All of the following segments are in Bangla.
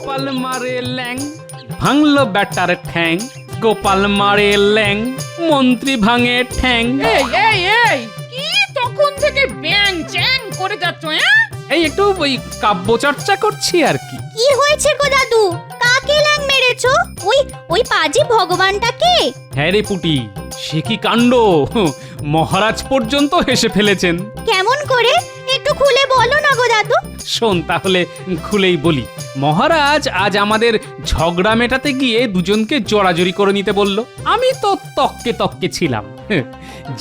গোপাল মারে ল্যাং, ভাঙলো ব্যাটার ঠ্যাং। গোপাল মারে ল্যাং, মন্ত্রী ভাঙে ঠ্যাং। এই এই এই কি তখন থেকে ব্যাং চ্যাং করে যাচ্ছ? এই একটু ওই কাব্য চর্চা করছি আর কি। কি হয়েছে গো দাদু? কাকে ল্যাং মেরেছো? ওই পাজি ভগবানটাকে? হ্যাঁ রে পুটি, সে কি কাণ্ড! মহারাজ পর্যন্ত হেসে ফেলেছেন। কেমন করে? একটু খুলে বলো না গো দাদু। শোন তাহলে খুলেই বলি। মহারাজ আজ আমাদের ঝগড়া মেটাতে গিয়ে দুজনকে জড়াজড়ি করে নিতে বলল। আমি তো তককে তককে ছিলাম।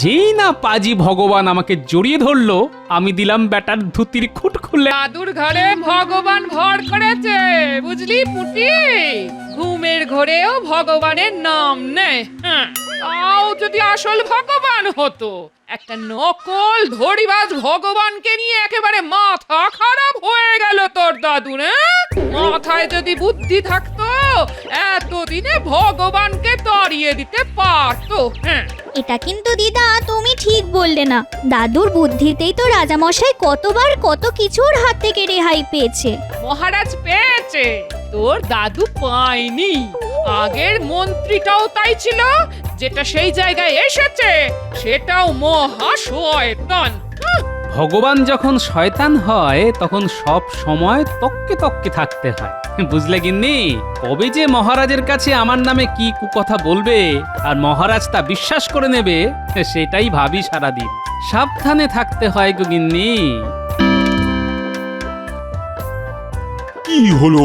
যেই না পাজি ভগবান আমাকে জড়িয়ে ধরলো, আমি দিলাম ব্যাটার ধুতির খুঁট খুলে। দাদুর ঘরে ভগবান ভর করেছে, বুঝলি পুটি? ঘুমের ঘরেও ভগবানের নাম নেই। তাও যদি আসল ভগবান হতো, একটা নকল ধড়িবাজ ভগবানকে নিয়ে একেবারে মাথা খারাপ হয়ে গেল তোর দাদুর। মাথায় যদি বুদ্ধি থাকতো, এতদিনে ভগবানকে তাড়িয়ে দিতে পারতো। এটা কিন্তু দিদা তুমি ঠিক বললে না। দাদুর বুদ্ধিতেই তো রাজামশাই কতবার কত কিছুর হাত থেকে রেহাই পেয়েছে। মহারাজ পেয়েছে, তোর দাদু পায়নি। আগের মন্ত্রীটাও তাই ছিল, যেটা সেই জায়গায় এসেছে সেটাও মহা শয়তান। ভগবান যখন শয়তান হয় তখন সব সময় তককে তককে থাকতে হয়, বুঝলে গিন্নি? কবে যে মহারাজের কাছে আমার নামে কি কুকথা বলবে আর মহারাজ তা বিশ্বাস করে নেবে, সেটাই ভাবি সারাদিন। সাবধানে থাকতে হয় গো গিন্নি। কি হলো?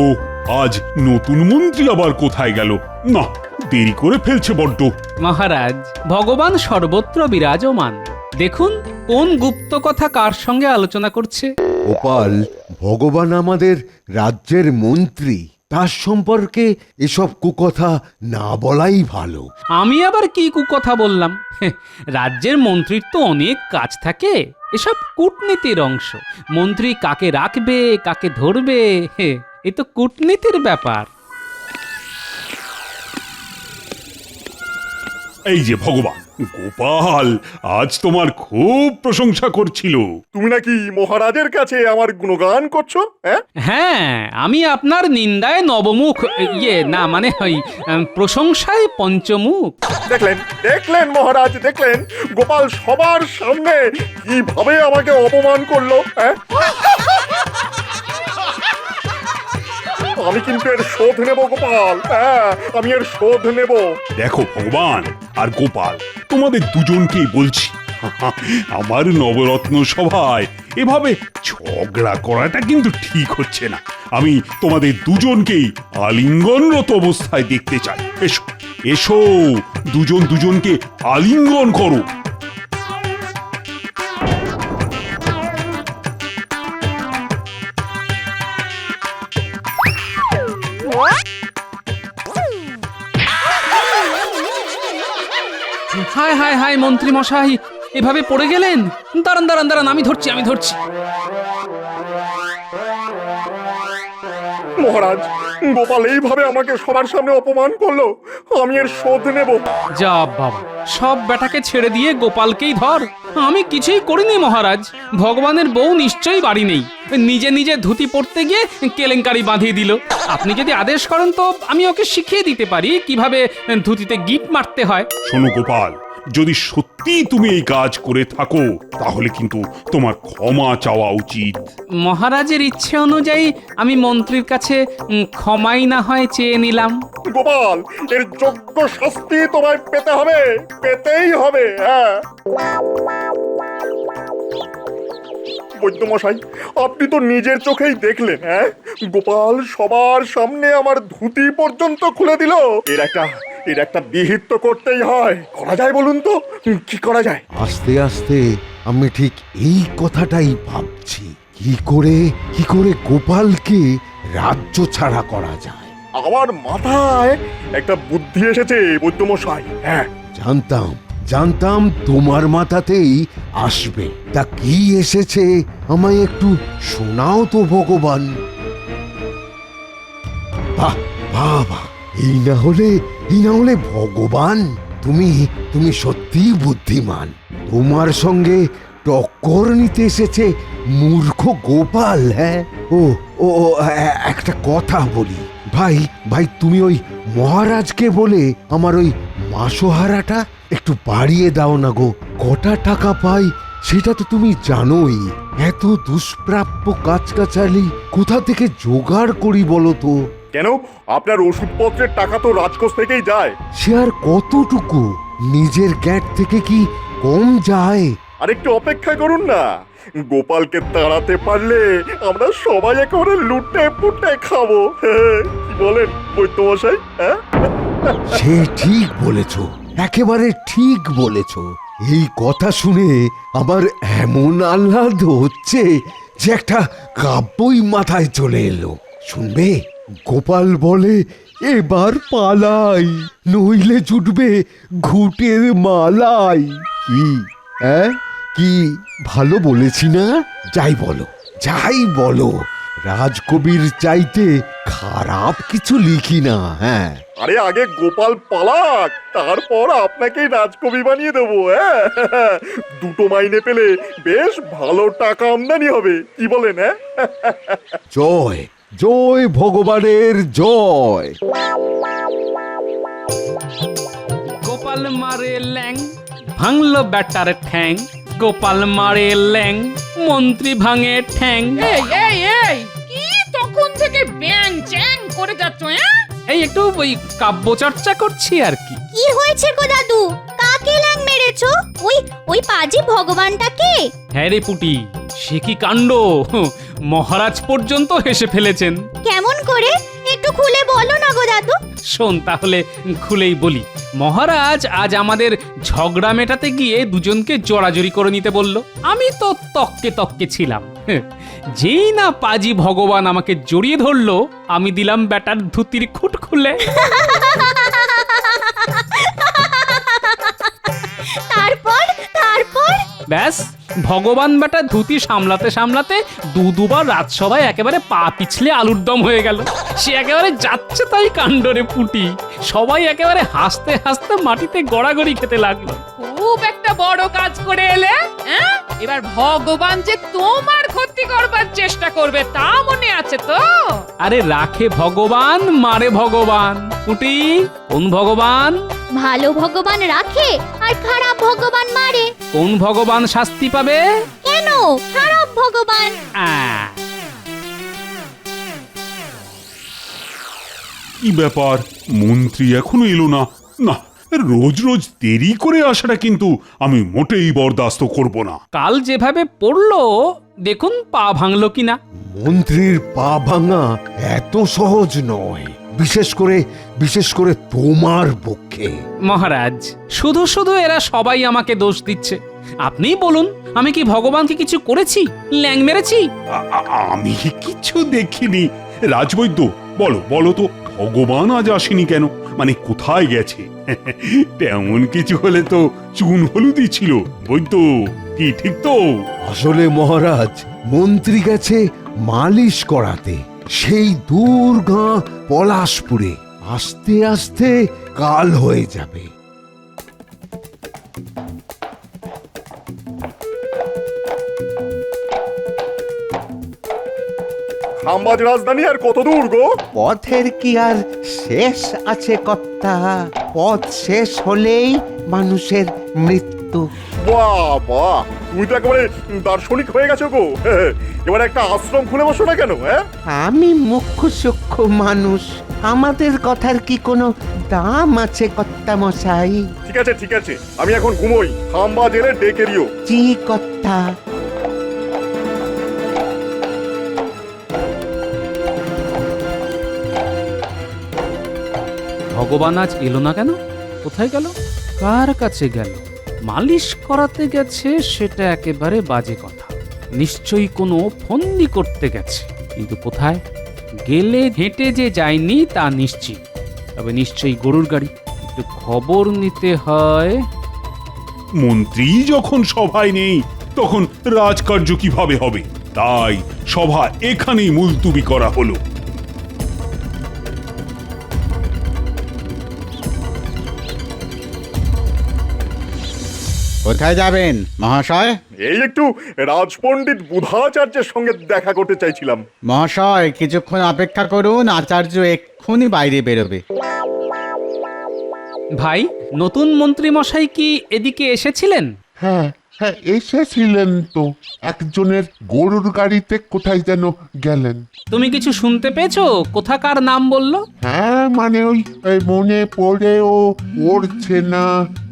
আজ নতুন মন্ত্রী আবার কোথায় গেল? না, দেরি করে ফেলছে বড্ড। মহারাজ, ভগবান সর্বত্র বিরাজমান। দেখুন কোন গুপ্ত কথা কার সঙ্গে আলোচনা করছে। গোপাল, ভগবান আমাদের রাজ্যের মন্ত্রী, তার সম্পর্কে এসব কুকথা না বলাই ভালো। আমি আবার কি কুকথা বললাম? রাজ্যের মন্ত্রীর তো অনেক কাজ থাকে, এসব কূটনীতির অংশ। মন্ত্রী কাকে রাখবে, কাকে ধরবে, এ তো কূটনীতির ব্যাপার। এই যে ভগবান, গোপাল আজ তোমার খুব প্রশংসা করছিল। তুমি নাকি মহারাজের কাছে আমার গুণগান করছো? হ্যাঁ, আমি আপনার নিন্দায় নবমুখ, না মানে ওই প্রশংসায় পঞ্চমুখ। দেখলেন দেখলেন মহারাজ, দেখলেন গোপাল সবার সামনে কিভাবে আমাকে অপমান করলো। আমি কিন্তু এর শোধ নেব গোপাল। আমি এর শোধ নেব। দেখো ভগবান আর গোপাল, তোমাদের দুজনকেই বলছি, আমার নবরত্ন সভায় এভাবে ঝগড়া করাটা কিন্তু ঠিক হচ্ছে না। আমি তোমাদের দুজনকেই আলিঙ্গনরত অবস্থায় দেখতে চাই। এসো এসো, দুজন দুজনকে আলিঙ্গন করো। হায় হায় হায়, মন্ত্রী মশাই এভাবে পড়ে গেলেন? দাঁড়ান দাঁড়ান দাঁড়ান, আমি ধরছি। মহারাজ, গোপাল এইভাবে আমাকে সবার সামনে অপমান করলো, আমি এর শোধ নেব। যা বাবা, সব বেটাকে ছেড়ে দিয়ে গোপালকেই ধর। আমি কিছুই করিনি মহারাজ। ভগবানের বউ নিশ্চয়ই বাড়ি নেই, নিজে নিজে ধুতি পড়তে গিয়ে কেলেঙ্কারি বাঁধিয়ে দিল। আপনি যদি আদেশ করেন তো আমি ওকে শিখিয়ে দিতে পারি কিভাবে ধুতিতে গিট মারতে হয়। শোনো গোপাল, যদি সত্যি তুমি এই কাজ করে থাকো তাহলে কিন্তু তোমার ক্ষমা চাওয়া উচিত। মহারাজের ইচ্ছে অনুযায়ী আমি মন্ত্রীর কাছে ক্ষমাই না হয় চেয়ে নিলাম। গোপাল, এর যোগ্য শাস্তি তোমায় পেতে হবে, পেতেই হবে। বৈদ্যমশাই, আপনি তো নিজের চোখেই দেখলেন, গোপাল সবার সামনে আমার ধুতি পর্যন্ত খুলে দিল। এর একটা বিহিত তো করতেই হয়। করা যায় বলুন তো, কি করা যায়? আস্তে আস্তে আমি ঠিক এই কথাটাই ভাবছি, কি করে গোপালকে রাজ্য ছাড়া করা যায়। আমার মাথায় একটা বুদ্ধি এসেছে বৈদ্যমশাই। জানতাম তোমার মাথাতেই আসবে। তা কি এসেছে আমায় একটু শোনাও তো ভগবান। বাহ বাহ, এই না হলে ভগবান, তুমি সত্যিই বুদ্ধিমান। তোমার সঙ্গে টক্কর নিতে এসেছে মূর্খ গোপাল। ও একটা কথা বলি, ভাই ভাই তুমি ওই মহারাজকে বলে আমার ওই মাসোহারাটা একটু বাড়িয়ে দাও না গো। কটা টাকা পাই সেটা তো তুমি জানোই। এত দুষ্প্রাপ্য কাজকাচালি কোথা থেকে জোগাড় করি বলো তো? কেন, আপনার ওষুধপত্রের টাকা তো রাজকোষ থেকেই যায়। সে আর কতটুকু? নিজের গ্যাট থেকে কি কম যায়? আর একটু অপেক্ষা করুন না, গোপালকে তাড়াতে পারলে আমরা সবাই একেবারে লুটে পুটে খাবো। কি বলেন বৈদ্যমশাই? হ্যাঁ, সে ঠিক বলেছ, একেবারে ঠিক বলেছ। এই কথা শুনে আমার এমন আহ্লাদ হচ্ছে যে একটা কাব্যই মাথায় চলে এলো। শুনবে, গোপাল বলে এবার পালাই, নইলে জুটবে ঘুটের মালাই। কি হ্যাঁ, কি ভালো বলেছি না? যাই বলো, যাই বলো, রাজকবির চাইতে খারাপ কিছু লিখি না। হ্যাঁ, আরে আগে গোপাল পালাক, তারপর আপনাকেই রাজকবি বানিয়ে দেবো। হ্যাঁ, দুটো মাইনে পেলে বেশ ভালো টাকা আমদানি হবে। কি বলেন? হ্যাঁ, জয় জয় ভগবানের জয়। গোপাল মারে ল্যাং, ভাঙলো ব্যাটার ঠ্যাং। গোপাল মারে ল্যাং, মন্ত্রী ভাঙে ঠ্যাং। এই এই এই কি তখন থেকে ব্যাং চ্যাং করে যাচ্ছ? হ্যাঁ, এই একটু ওই কাব্য চর্চা করছি আর কি। কি হয়েছে গো দাদু? কাকে ল্যাং মেরেছো? ওই ওই পাজি ভগবানটাকে? হ্যাঁ রে পুটি, সে কি কাণ্ড! মহারাজ পর্যন্ত হেসে ফেলেছেন। কেমন করে? একটু খুলে বলো না গো দাদু। শোন তাহলে খুলেই বলি। মহারাজ আজ আমাদের ঝগড়া মেটাতে গিয়ে দুজনকে জড়াজড়ি করে নিতে বলল। আমি তো তককে তককে ছিলাম। যেই না পাজি ভগবান আমাকে জড়িয়ে ধরলো, আমি দিলাম ব্যাটার ধুতির খুঁট খুলে। তারপর তারপর ব্যাস, ভগবান বেটা ধুতি সামলাতে সামলাতে দুবার রাজসভায় একেবারে পা পিছলে আলুর দম হয়ে গেল। সে একেবারে যাচ্ছে তাই কাণ্ডরে পুটি। সবাই একেবারে হাসতে হাসতে মাটিতে গড়াগড়ি খেতে লাগলো। খুব একটা বড় কাজ করে এলে। হ্যাঁ, এবার ভগবান যে তোমার ক্ষতি করবার চেষ্টা করবে তা মনে আছে তো? আরে রাখে ভগবান, মারে ভগবান। পুটি, কোন ভগবান? ভালো ভগবান রাখে আর খারাপ ভগবান মারে। কোন ভগবান শাস্তি পাবে? কেন খারাপ ভগবান? আহ, কি ব্যাপার, মন্ত্রী এখনো এলো না? না, রোজ রোজ দেরি করে আসাটা কিন্তু আমি মোটেই বরদাস্ত করব না। কাল যেভাবে পড়লো দেখুন পা ভাঙলো কিনা। মন্ত্রীর পা ভাঙা এত সহজ নয়, বিশেষ করে তোমার পক্ষে। মহারাজ, শুধু শুধু এরা সবাই আমাকে দোষ দিচ্ছে। আপনিই বলুন, আমি কি ভগবানকে কিছু করেছি? ল্যাং মেরেছি? আমি কিছু দেখিনি। রাজবৈদ্য, বলো বলো তো, ভগবান আজ আসেনি কেন? মানে কোথায় গেছে? তেমন কিছু হলে তো চুন হলুদই ছিল। বৈদ্য, কি ঠিক তো? আসলে মহারাজ, মন্ত্রী গেছে মালিশ করাতে সেই দূর গাঁ পলাশপুরে। আস্তে আস্তে কাল হয়ে যাবে। খাম্বাজ রাজধানী আর কত দূর গো? পথের কি আর শেষ আছে কর্তা? পথ শেষ হলেই মানুষের মৃত্যু। বাহ বাহ, তুমি তো একেবারে দার্শনিক হয়ে গেছো গো। এবার একটা আশ্রম খুলে বসো না কেন? হ্যাঁ, আমি মুখ্য সূক্ষ্ম মানুষ, আমাদের কথার কি কোনো দাম আছে কর্তা মশাই? ঠিক আছে ঠিক আছে, আমি এখন ঘুমোই। খাম্বা জেলে ডেকে দিও। জি কর্তা। ভগবান আজ এলো না কেন? কোথায় গেল? কার কাছে গেল? মালিশ করাতে গেছে সেটা একেবারে বাজে কথা। নিশ্চয়ই কোনো ফন্দি করতে গেছে, কিন্তু কোথায় গেলে? হেঁটে যে যায়নি তা নিশ্চিত, তবে নিশ্চয়ই গরুর গাড়ি। একটু খবর নিতে হয়। মন্ত্রী যখন সভায় নেই তখন রাজকার্য কিভাবে হবে? তাই সভা এখানেই মুলতুবি করা হলো। কোথায় যাবেন মহাশয়? এই একটু রাজপণ্ডিত বুধাচার্যের সঙ্গে দেখা করতে চাইছিলাম। মহাশয় কিছুক্ষণ অপেক্ষা করুন, আচার্য এক্ষুনি বাইরে বেরোবে। ভাই, নতুন মন্ত্রী মশাই কি এদিকে এসেছিলেন? হ্যাঁ হ্যাঁ, এসেছিলেন তো। একজনের গরুর গাড়িতে কোথায় যেন গেলেন। তুমি কিছু শুনতে পেয়েছো? কোথাকার নাম বললো? হ্যাঁ মানে ওই মনে পড়েও পড়ছে না।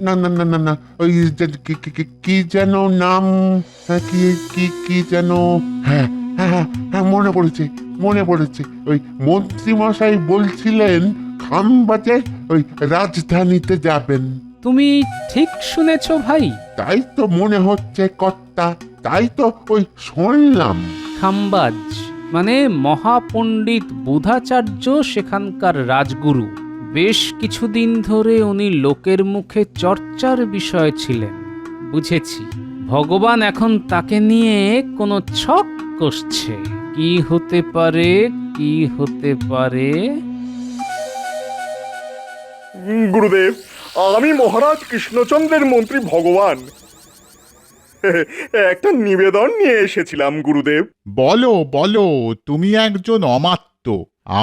না না না না না, ওই কি যেন নাম, কি কি কি যেন, হ্যাঁ হ্যাঁ হ্যাঁ, মনে পড়েছে। ওই মন্ত্রী মশাই বলছিলেন খামবাজে ওই রাজধানীতে যাবেন। তুমি ঠিক শুনেছো ভাই। তাই তো মনে হচ্ছে কর্তা, তাই তো ওই শুনলাম। খাম্বাজ মানে মহাপণ্ডিত বুধাচার্য সেখানকার রাজগুরু। বেশ কিছুদিন ধরে উনি লোকের মুখে চর্চার বিষয় ছিলেন। বুঝেছি, ভগবান এখন তাকে নিয়ে কোনো ছক কষছে। কি হতে পারে, কি হতে পারে? গুরুদেব, আমি মহারাজ কৃষ্ণচন্দ্রের মন্ত্রী ভগবান একটা নিবেদন নিয়ে এসেছিলাম গুরুদেব। বলো বলো, তুমি একজন অমাত্য।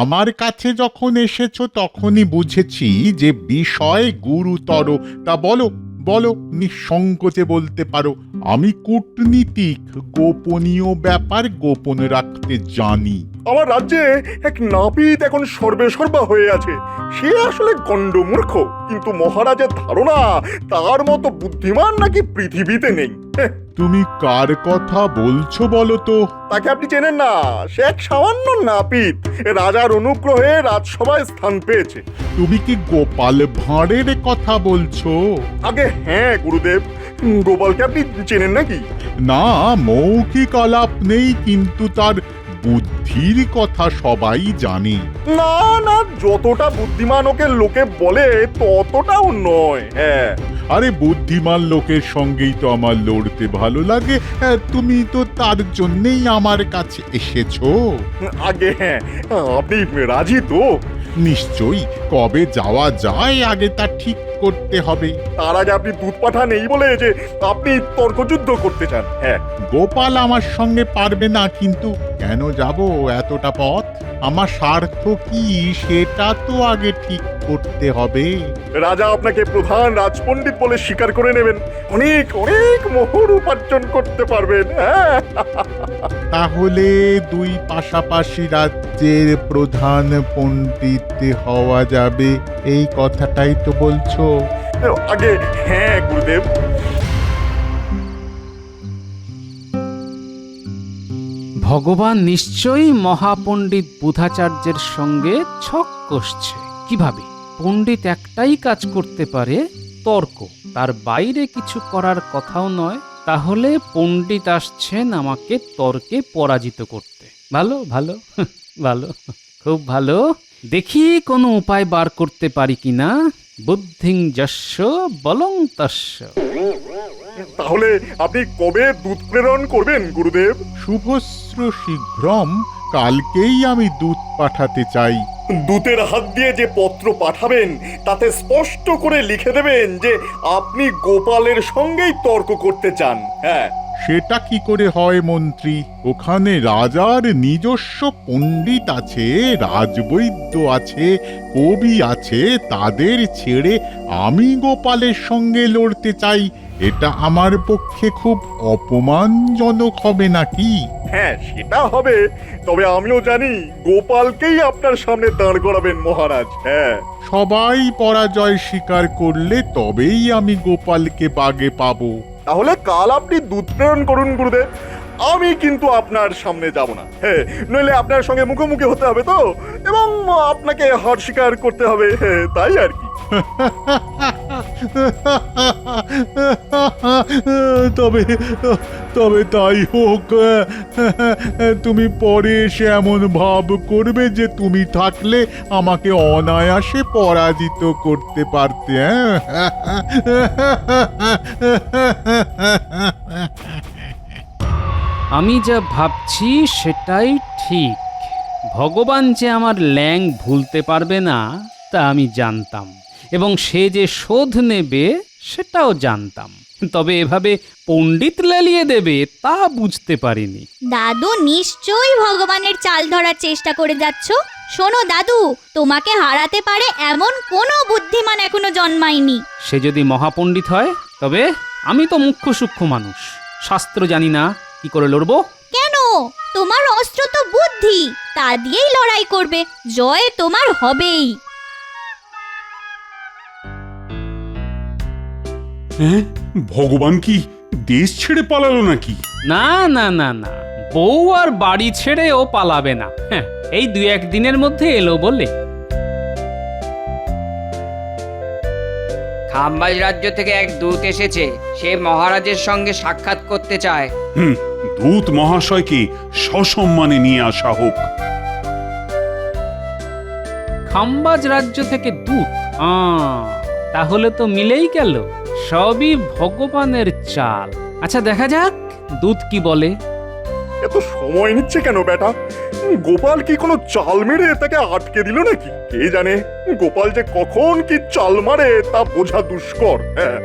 আমার কাছে যখন এসেছো তখনই বুঝেছি যে বিষয় গুরুতর। তা বলো বলো, নিঃসংকোচে বলতে পারো। আমি কূটনীতিক, গোপনীয় ব্যাপার গোপন রাখতে জানি। আমার রাজ্যে এক নাপিত এখন সর্বেসর্বা হয়ে আছে। সে আসলে গণ্ডমূর্খ, কিন্তু মহারাজের ধারণা তার মতো বুদ্ধিমান নাকি পৃথিবীতে নেই। তুমি কার কথা বলছো বলো তো? তাকে আপনি চেনেন না? সে এক সামান্য নাপিত, রাজার অনুগ্রহে রাজসভায় স্থান পেয়েছে। তুমি কি গোপাল ভাঁড়ের কথা বলছো? আগে হ্যাঁ গুরুদেব, গোপালকে আপনি চেনেন নাকি? না, মৌখিক আলাপ নেই, কিন্তু তার বুদ্ধির কথা সবাই জানে। না না, যতটা বুদ্ধিমান ওকে লোকে বলে ততটাও নয়। হ্যাঁ, আরে বুদ্ধিমান লোকের সঙ্গেই তো আমার লড়তে ভালো লাগে। তুমি তো তার জন্যেই আমার কাছে এসেছো। আগে হ্যাঁ, আপনি রাজি তো? নিশ্চয়ই। কবে যাওয়া যায় আগে তা ঠিক করতে হবে। তার আগে আপনি দুধ পাঠান এই বলে যে আপনি তর্কযুদ্ধ করতে চান। হ্যাঁ, গোপাল আমার সঙ্গে পারবে না, কিন্তু কেন যাব এতটা পথ? আমার স্বার্থ কি সেটা তো আগে ঠিক করতে হবে। রাজা আপনাকে প্রধান রাজপণ্ডিত বলে স্বীকার করে নেবেন, অনেক অনেক মোহর উপার্জন করতে পারবেন। হ্যাঁ, তাহলে দুই পাশাপাশি রাজ্যের প্রধান পণ্ডিত হওয়া যাবে, এই কথাটাই তো বলছো? আগে হ্যাঁ গুরুদেব। ভগবান নিশ্চয়ই মহাপণ্ডিত বুধাচার্যের সঙ্গে ছক কষছে। কিভাবে? পণ্ডিত একটাই কাজ করতে পারে, তর্ক। তার বাইরে কিছু করার কথাও নয়। তাহলে পণ্ডিত আসছেন আমাকে তর্কে পরাজিত করতে। ভালো ভালো ভালো, খুব ভালো। দেখি কোনো উপায় বার করতে পারি কিনা। বুদ্ধিং যস্য বলং তস্য। তাহলে আপনি কবে দুধ প্রেরণ করবেন গুরুদেব? শুভস্র শীঘ্রম, কালকেই আমি দুধ পাঠাতে চাই। দূতের হাত দিয়ে যে পত্র পাঠাবেন তাতে স্পষ্ট করে লিখে দেবেন যে আপনি গোপালের সঙ্গেই তর্ক করতে চান। হ্যাঁ, সেটা কি করে হয় মন্ত্রী? ওখানে রাজার নিজস্ব পণ্ডিত আছে, রাজবৈদ্য আছে, কবি আছে। তাদের ছেড়ে আমি গোপালের সঙ্গে লড়তে চাই, এটা আমার পক্ষে খুব অপমানজনক হবে নাকি? হ্যাঁ সেটা হবে, তবে আমিও জানি গোপালকেই আপনার সামনে দাঁড় করাবেন মহারাজ। হ্যাঁ, সবাই পরাজয় স্বীকার করলে তবেই আমি গোপালকে বাগে পাবো। তাহলে কাল আপনি দুধ প্রেরণ করুন গুরুদেব, আমি কিন্তু আপনার সামনে যাব না। হ্যাঁ, নইলে আপনার সঙ্গে মুখোমুখি হতে হবে তো, এবং আপনাকে হার স্বীকার করতে হবে। হ্যাঁ, তাই আর কি। তবে তবে তাই হোক। তুমি পরে এসে এমন ভাব করবে যে তুমি থাকলে আমাকে অনায়াসে পরাজিত করতে পারতে। আমি যা ভাবছি সেটাই ঠিক। ভগবান যে আমার ল্যাং ভুলতে পারবে না তা আমি জানতাম, এবং সে যে শোধ নেবে সেটাও জানতাম। তবে এভাবে পণ্ডিত লেলিয়ে দেবে তা বুঝতে পারিনি। দাদু নিশ্চয়ই ভগবানের চাল ধরার চেষ্টা করে যাচ্ছ। শোনো দাদু, তোমাকে হারাতে পারে এমন কোনো বুদ্ধিমান এখনো জন্মায়নি। সে যদি মহাপণ্ডিত হয় তবে আমি তো মুখ্য সূক্ষ্ম মানুষ, শাস্ত্র জানি না, কি করে লড়বো? কেন? তোমার অস্ত্র তো বুদ্ধি, তা দিয়েই লড়াই করবে, জয় তোমার হবেই। হ্যাঁ, ভগবান কি দেশ ছেড়ে পালালো নাকি? না না না না, বউ আর বাড়ি ছেড়েও পালাবে না। হ্যাঁ, এই 2-1 দিনের মধ্যে এলো বলে। খাম্বাজ রাজ্য থেকে এক দূত এসেছে, সে মহারাজের সঙ্গে সাক্ষাৎ করতে চায়। দূত মহাশয়কে সসম্মানে নিয়ে আসা হোক। খাম্বাজ রাজ্য থেকে দূত? তাহলে তো মিলেই গেল, সবই ভগবানের চাল। আচ্ছা, দেখা যাক দূত কি বলে। এত সময় নিচ্ছে কেন বেটা? গোপাল কি কোনো চাল মেরে তাকে আটকে দিল নাকি? কে জানে গোপাল যে কখন কি চাল মারে তা বোঝা দুষ্কর। হ্যাঁ,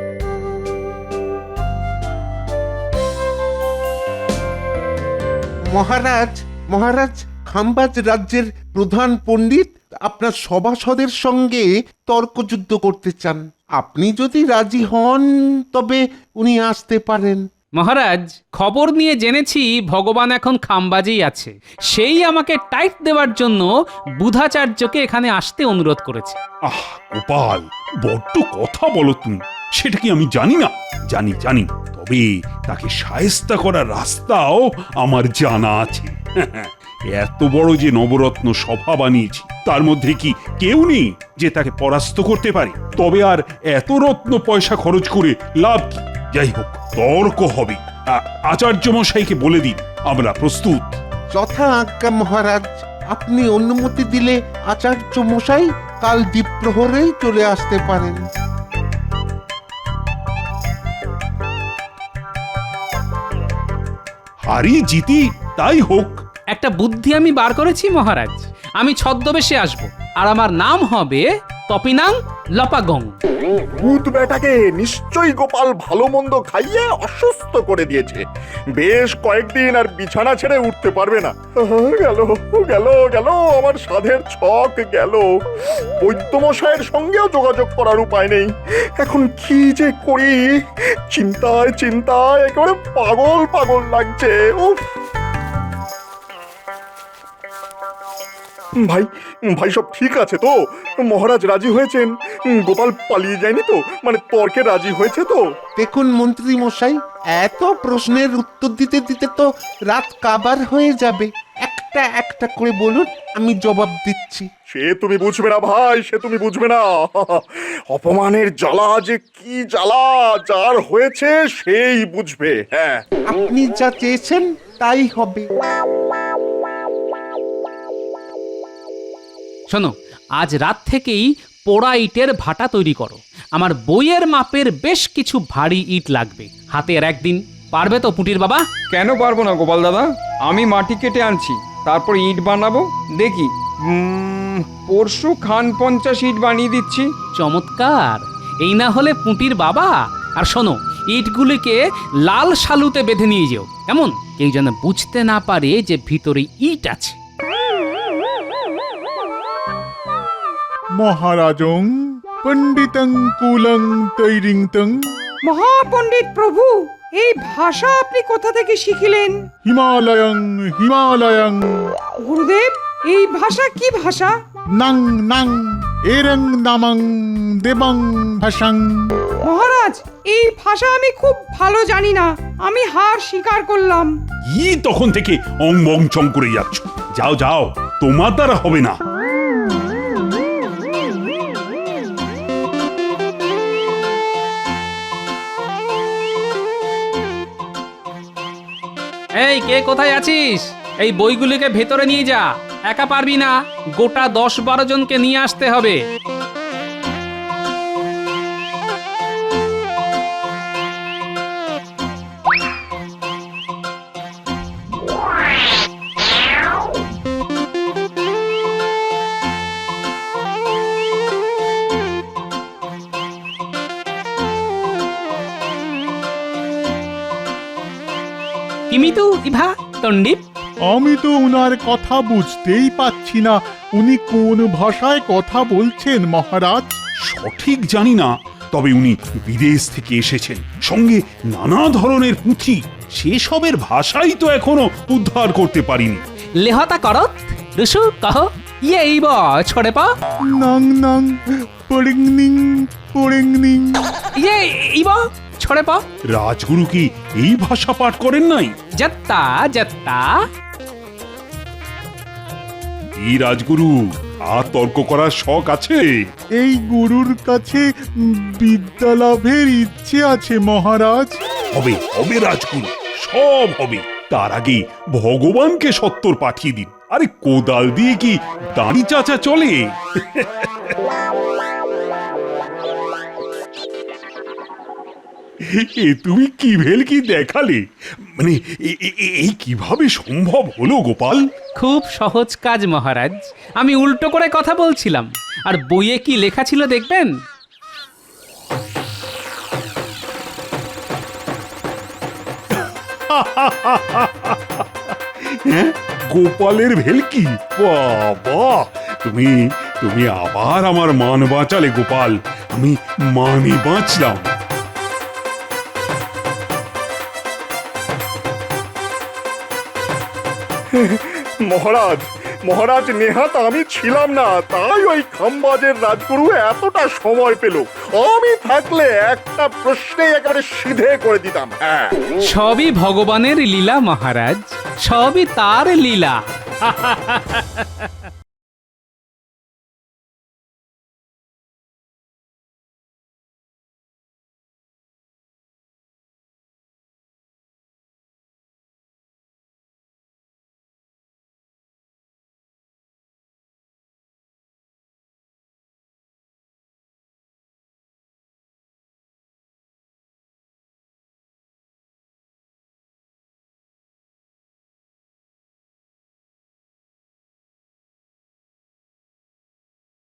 মহারাজ, মহারাজ, খাম্বাজ রাজ্যের প্রধান পণ্ডিত আপনার সভাসদের সঙ্গে তর্কযুদ্ধ করতে চান। আপনি যদি রাজি হন তবে উনি আসতে পারেন। মহারাজ, খবর নিয়ে জেনেছি ভগবান এখন খাম্বাজেই আছে। সেই আমাকে টাইট দেওয়ার জন্য বুধাচার্যকে এখানে আসতে অনুরোধ করেছে। আহ গোপাল, বড্ড কথা বলো তুমি। সেটা কি আমি জানি না? জানি জানি, তবে তাকে শায়েস্তা করার রাস্তাও আমার জানা আছে। এত বড় যে নবরত্ন সভা বানিয়েছি, তার মধ্যে কি কেউ নেই যে তাকে পরাস্ত করতে পারে? তবে আর এত রত্ন পয়সা খরচ করে লাভ কি? যাই হোক, তর্ক হবে। আচার্য মশাইকে বলে দিন আমরা প্রস্তুত। যথা আজ্ঞা মহারাজ। আপনি অনুমতি দিলে আচার্য মশাই কাল দ্বীপ্রহরেই চলে আসতে পারেন। হারি জিতি তাই হোক। একটা বুদ্ধি আমি বার করেছি মহারাজ। আমি ছদ্মবেশে আসব, আর আমার নাম হবে তপিনাং লপাগং। ভূত বেটাকে নিশ্চয়ই গোপাল ভালো মন্দ খাইয়ে অসুস্থ করে দিয়েছে। বেশ কয়েকদিন আর বিছানা ছেড়ে উঠতে পারবে না। গেল গেল গেল, আমার সাধের ছক গেল। বৈদ্যমশাইয়ের সঙ্গেও যোগাযোগ করার উপায় নেই। এখন কি যে করি, চিন্তায় চিন্তায় একেবারে পাগল পাগল লাগছে। উফ! ভাই ভাই, সব ঠিক আছে তো? মহারাজ রাজি হয়েছেন? গোপাল পালিয়ে যায়নি তো? মানে তর্কে রাজি হয়েছে তো? দেখুন মন্ত্রী মশাই, এত প্রশ্নের উত্তর দিতে দিতে তো রাত কাবার হয়ে যাবে। একটা একটা করে বলুন, আমি জবাব দিচ্ছি। সে তুমি বুঝবে না ভাই, সে তুমি বুঝবে না। অপমানের জ্বালা যে কি জ্বালা, যার হয়েছে সেই বুঝবে। হ্যাঁ, আপনি যা চেয়েছেন তাই হবে। শোনো, আজ রাত থেকেই পোড়া ইটের ভাটা তৈরি করো। আমার বইয়ের মাপের বেশ কিছু ভারী ইট লাগবে। হাতে আর একদিন। পারবে তো পুটির বাবা? কেন পারবো না গোপাল দাদা, আমি মাটি কেটে আনছি, তারপর ইট বানাবো। দেখি, পরশু খান 50 ইট বানিয়ে দিচ্ছি। চমৎকার! এই না হলে পুটির বাবা। আর শোনো, ইটগুলিকে লাল শালুতে বেঁধে নিয়ে যেও, এমন কেউ যেন বুঝতে না পারে যে ভিতরে ইট আছে। মহারাজং পণ্ডিতং কুলং তৈরিংতং। মহাপণ্ডিত প্রভু, এই ভাষা আপনি কোথা থেকে শিখিলেন? হিমালয়ং হিমালয়ং। গুরুদেব, এই ভাষা কি ভাষা? নাং নাং এরং নামং দেবং ভাষাং। মহারাজ, এই ভাষা আমি খুব ভালো জানি না, আমি হার স্বীকার করলাম। ই তখন থেকে অং বং চং করে যাচ্ছ। যাও যাও, তোমার দ্বারা হবে না। এই, কে কোথায় আছিস? এই বইগুলিকে ভেতরে নিয়ে যা। একা পারবি না, গোটা 10-12 জনকে নিয়ে আসতে হবে। নিমিতু ইভা তন্ডিপ। আমি তো উনার কথা বুঝতেই পাচ্ছি না, উনি কোন ভাষায় কথা বলছেন মহারাজ? সঠিক জানি না, তবে উনি বিদেশ থেকে এসেছেন, সঙ্গে নানা ধরনের পুঁথি। সেসবের ভাষাই তো এখনো উদ্ধার করতে পারিনি। লেহতা করত ঋষু কহ ইয়ে ইব ছড়ে পা নাং নাং পড়িংনিং পড়িংনিং। ইয়ে ইব ছড়ে পা। রাজগুরু কি এই ভাষা পাঠ করেন নাই? যত্তা যত্তা। এই রাজগুরু, আর তর্ক করার শখ আছে? এই গুরুর কাছে বিদ্যা লাভের ইচ্ছে আছে মহারাজ। হবে হবে রাজগুরু, সব হবে। তার আগে ভগবানকে সত্তর পাঠিয়ে দিন। আরে কোদাল দিয়ে কি দাড়ি চাচা চলে? এ তুমি কি ভেলকি দেখালে? মানে এই কিভাবে সম্ভব হলো গোপাল? খুব সহজ কাজ মহারাজ, আমি উল্টো করে কথা বলছিলাম। আর বইয়ে কি লেখা ছিল দেখবেন? হ্যাঁ, গোপালের ভেলকি? বাবা, তুমি তুমি আবার আমার মান বাঁচালে গোপাল। আমি মানে বাঁচলাম। মহারাজ, মহারাজ, নেহাত আমি ছিলাম না, তাই ওই খাম্বাজের রাজগুরু এতটা সময় পেল। আমি থাকলে একটা প্রশ্নে একেবারে সিধে করে দিতাম। হ্যাঁ, সবই ভগবানের লীলা মহারাজ, সবই তার লীলা।